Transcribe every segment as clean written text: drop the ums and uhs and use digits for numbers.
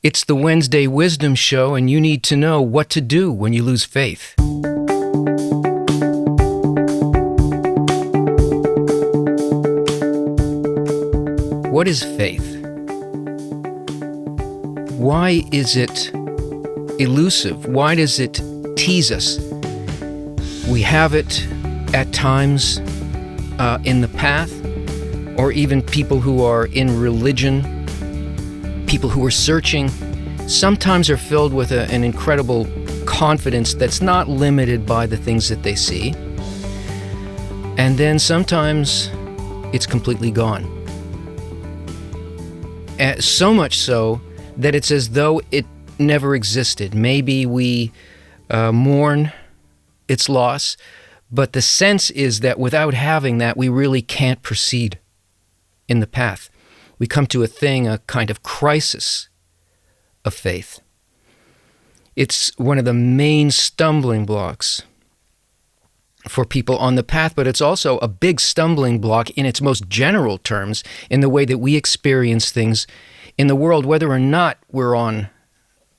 It's the Wednesday Wisdom Show, and you need to know what to do when you lose faith. What is faith? Why is it elusive? Why does it tease us? We have it at times in the path, or even people who are in religion, people who are searching, sometimes are filled with an incredible confidence that's not limited by the things that they see. And then sometimes it's completely gone. So much so that it's as though it never existed. Maybe we mourn its loss, but the sense is that without having that, we really can't proceed in the path. We come to a kind of crisis of faith. It's one of the main stumbling blocks for people on the path, but it's also a big stumbling block in its most general terms in the way that we experience things in the world, whether or not we're on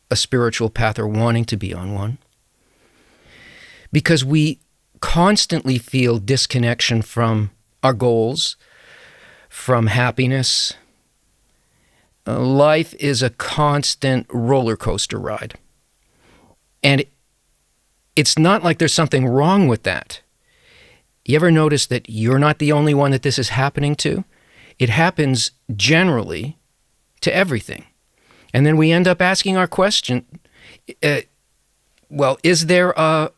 a spiritual path or wanting to be on one. Because we constantly feel disconnection from our goals, from happiness. Life is a constant roller coaster ride. And it's not like there's something wrong with that. You ever notice that you're not the only one that this is happening to? It happens generally to everything. And then we end up asking our question, is there a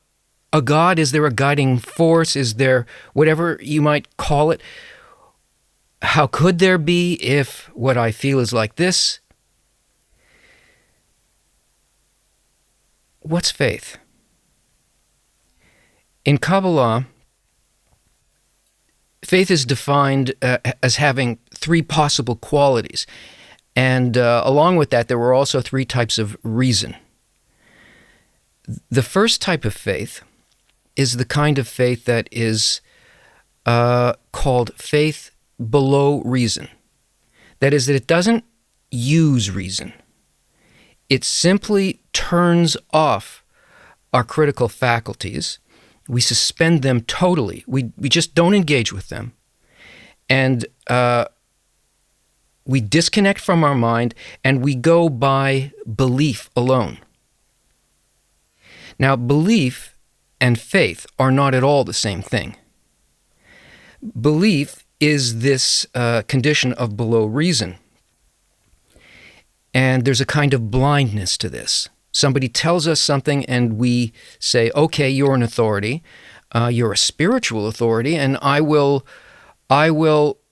God? Is there a guiding force? Is there whatever you might call it? How could there be if what I feel is like this? What's faith? In Kabbalah, faith is defined as having three possible qualities. And along with that, there were also three types of reason. The first type of faith is the kind of faith that is called faith below reason. That is, that it doesn't use reason. It simply turns off our critical faculties. We suspend them totally. We just don't engage with them. And we disconnect from our mind, and we go by belief alone. Now, belief and faith are not at all the same thing. Belief is this condition of below reason. And there's a kind of blindness to this. Somebody tells us something and we say, okay, you're an authority, you're a spiritual authority, and I will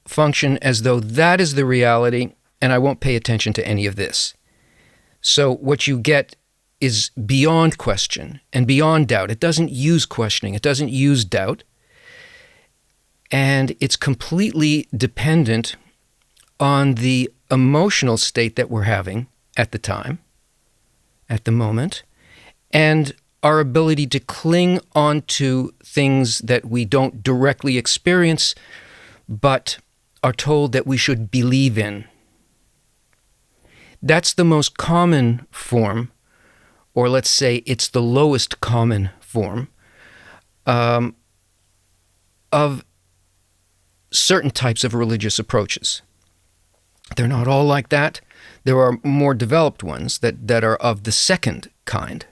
function as though that is the reality, and I won't pay attention to any of this. So what you get is beyond question and beyond doubt. It doesn't use questioning. It doesn't use doubt. And it's completely dependent on the emotional state that we're having at the time, at the moment, and our ability to cling onto things that we don't directly experience, but are told that we should believe in. That's the most common form, or let's say it's the lowest common form of certain types of religious approaches. They're not all like that. There are more developed ones that are of the second kind.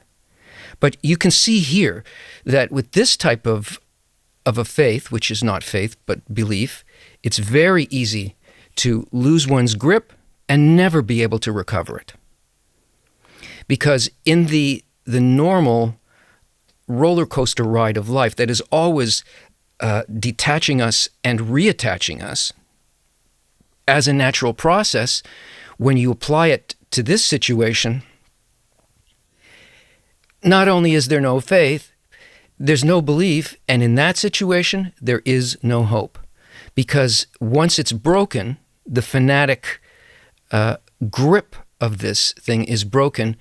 But you can see here that with this type of a faith, which is not faith but belief, it's very easy to lose one's grip and never be able to recover it. Because in the normal roller coaster ride of life that is always detaching us and reattaching us as a natural process, when you apply it to this situation, not only is there no faith, there's no belief, and in that situation, there is no hope. Because once it's broken, the fanatic grip of this thing is broken,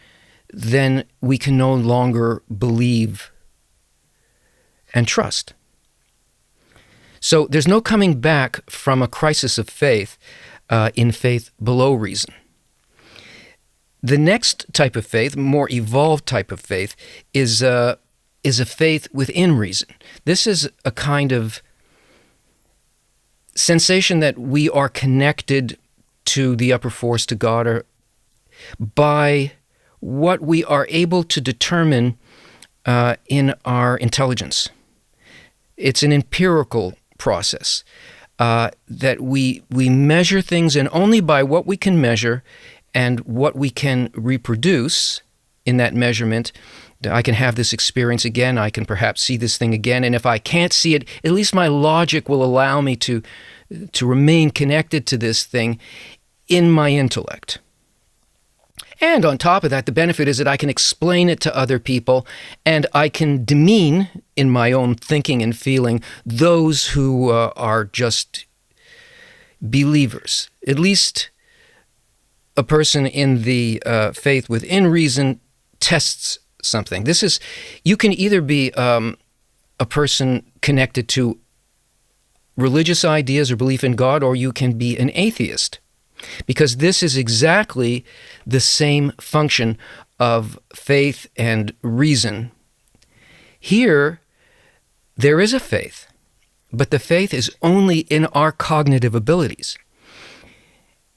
then we can no longer believe and trust. So there's no coming back from a crisis of faith in faith below reason. The next type of faith, more evolved type of faith, is a faith within reason. This is a kind of sensation that we are connected to the upper force, to God, or by what we are able to determine in our intelligence. It's an empirical process that we measure things, and only by what we can measure and what we can reproduce in that measurement, I can have this experience again, I can perhaps see this thing again, and if I can't see it, at least my logic will allow me to remain connected to this thing in my intellect. And on top of that, the benefit is that I can explain it to other people, and I can demean, in my own thinking and feeling, those who are just believers. At least a person in the faith within reason tests something. You can either be a person connected to religious ideas or belief in God, or you can be an atheist. Because this is exactly the same function of faith and reason. Here, there is a faith, but the faith is only in our cognitive abilities.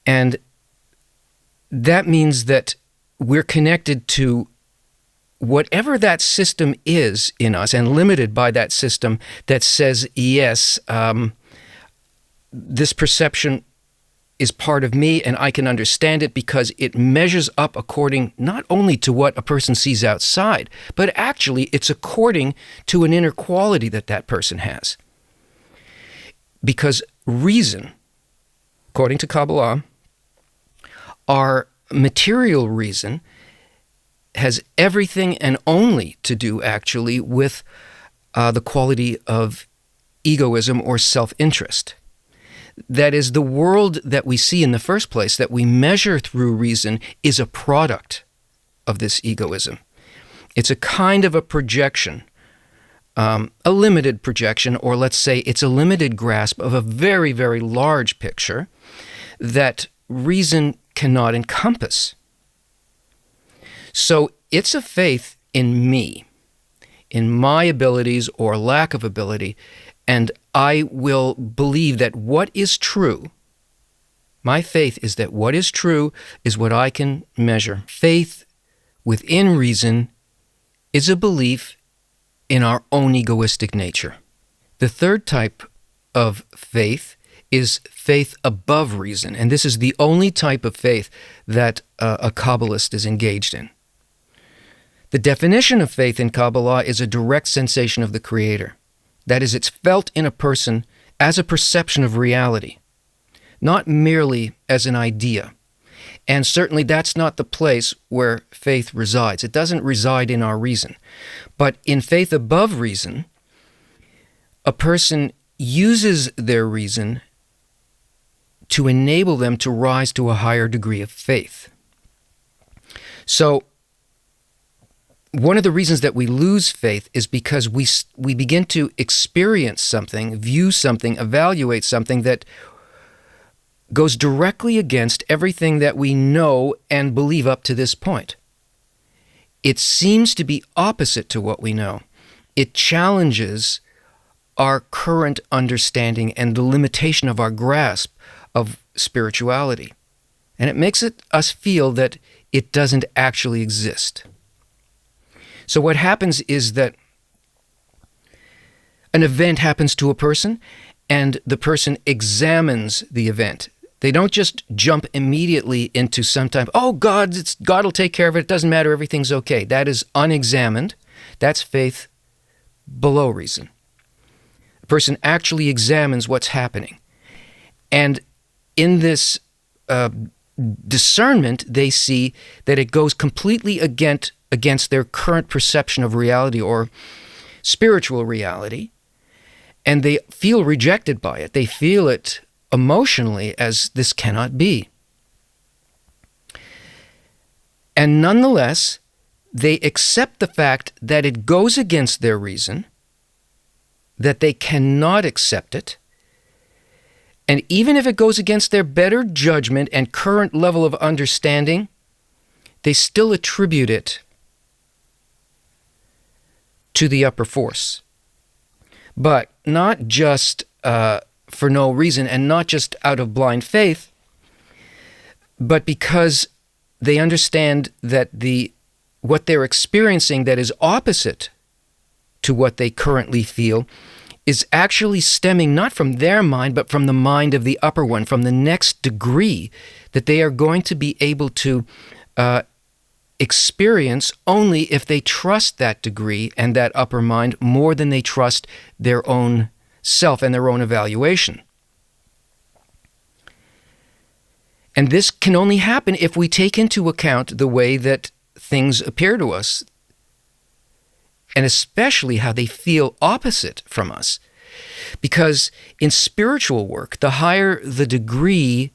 And that means that we're connected to whatever that system is in us, and limited by that system that says, yes, this perception is part of me, and I can understand it because it measures up according not only to what a person sees outside, but actually it's according to an inner quality that that person has. Because reason, according to Kabbalah, our material reason has everything and only to do actually with the quality of egoism or self-interest. That is, the world that we see in the first place, that we measure through reason, is a product of this egoism. It's a kind of a projection, a limited projection, or let's say it's a limited grasp of a very, very large picture that reason cannot encompass. So it's a faith in me, in my abilities or lack of ability, and I will believe that what is true, my faith is that what is true is what I can measure. Faith within reason is a belief in our own egoistic nature. The third type of faith is faith above reason, and this is the only type of faith that a Kabbalist is engaged in. The definition of faith in Kabbalah is a direct sensation of the Creator. That is, it's felt in a person as a perception of reality, not merely as an idea. And certainly that's not the place where faith resides. It doesn't reside in our reason. But in faith above reason, a person uses their reason to enable them to rise to a higher degree of faith. So, one of the reasons that we lose faith is because we begin to experience something, view something, evaluate something that goes directly against everything that we know and believe up to this point. It seems to be opposite to what we know. It challenges our current understanding and the limitation of our grasp of spirituality. And it makes us feel that it doesn't actually exist. So what happens is that an event happens to a person, and the person examines the event. They don't just jump immediately into some type, oh, God will take care of it, it doesn't matter, everything's okay. That is unexamined. That's faith below reason. The person actually examines what's happening. And in this discernment, they see that it goes completely against their current perception of reality or spiritual reality, and they feel rejected by it. They feel it emotionally as this cannot be. And nonetheless, they accept the fact that it goes against their reason, that they cannot accept it, and even if it goes against their better judgment and current level of understanding, they still attribute it to the upper force. But not just for no reason, and not just out of blind faith, but because they understand that what they're experiencing that is opposite to what they currently feel is actually stemming not from their mind, but from the mind of the upper one, from the next degree that they are going to be able to experience only if they trust that degree and that upper mind more than they trust their own self and their own evaluation. And this can only happen if we take into account the way that things appear to us, and especially how they feel opposite from us. Because in spiritual work, the higher the degree,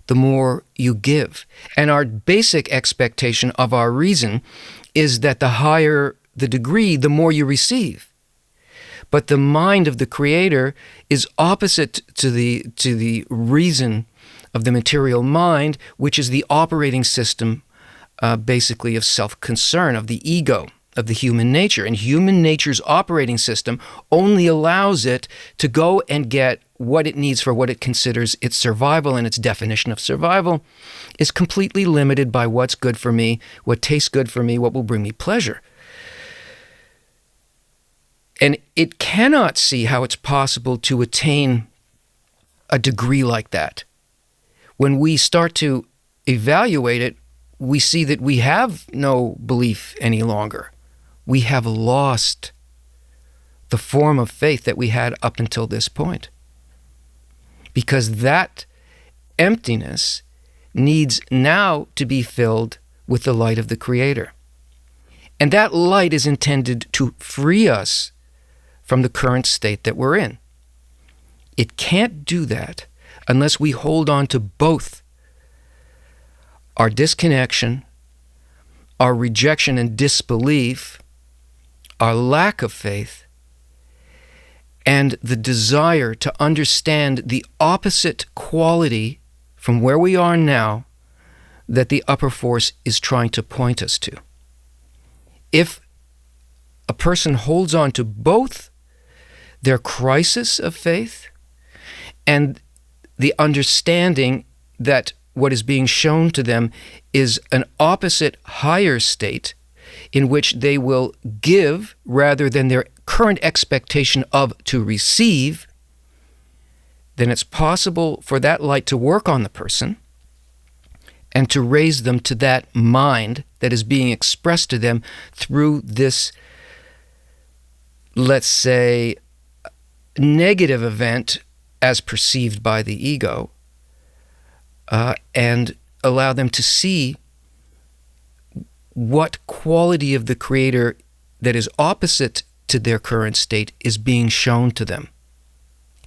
the more you give. And our basic expectation of our reason is that the higher the degree, the more you receive. But the mind of the Creator is opposite to the reason of the material mind, which is the operating system basically of self-concern, of the ego, of the human nature. And human nature's operating system only allows it to go and get what it needs for what it considers its survival, and its definition of survival is completely limited by what's good for me, what tastes good for me, what will bring me pleasure. And it cannot see how it's possible to attain a degree like that. When we start to evaluate it, we see that we have no belief any longer. We have lost the form of faith that we had up until this point. Because that emptiness needs now to be filled with the light of the Creator. And that light is intended to free us from the current state that we're in. It can't do that unless we hold on to both our disconnection, our rejection and disbelief, our lack of faith, and the desire to understand the opposite quality from where we are now that the upper force is trying to point us to. If a person holds on to both their crisis of faith and the understanding that what is being shown to them is an opposite higher state in which they will give rather than their current expectation of to receive, then it's possible for that light to work on the person and to raise them to that mind that is being expressed to them through this, let's say, negative event as perceived by the ego, and allow them to see what quality of the Creator that is opposite to their current state is being shown to them.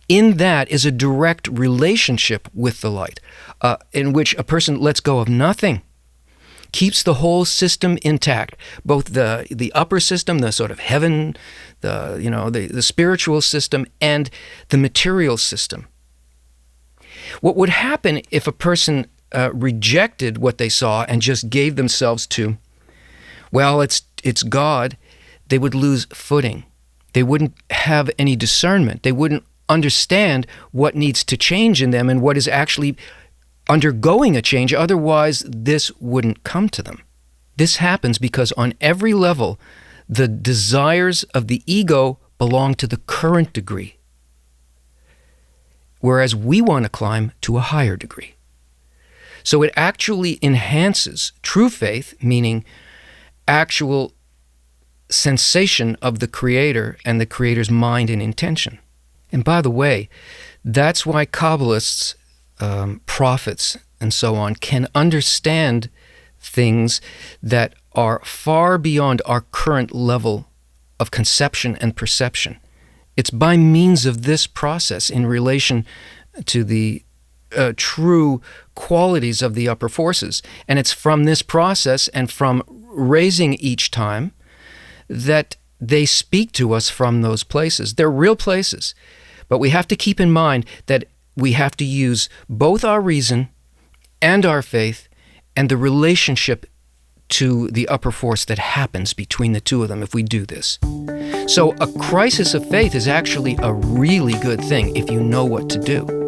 In that is a direct relationship with the light, in which a person lets go of nothing, keeps the whole system intact, both the upper system, the sort of heaven, the spiritual system, and the material system. What would happen if a person rejected what they saw and just gave themselves to, well, it's God? They would lose footing. They wouldn't have any discernment. They wouldn't understand what needs to change in them and what is actually undergoing a change. Otherwise, this wouldn't come to them. This happens because on every level, the desires of the ego belong to the current degree, whereas we want to climb to a higher degree. So it actually enhances true faith, meaning actual sensation of the Creator and the Creator's mind and intention. And by the way, that's why Kabbalists, prophets, and so on, can understand things that are far beyond our current level of conception and perception. It's by means of this process in relation to the true qualities of the upper forces. And it's from this process and from raising each time that they speak to us from those places. They're real places. But we have to keep in mind that we have to use both our reason and our faith and the relationship to the upper force that happens between the two of them if we do this. So a crisis of faith is actually a really good thing if you know what to do.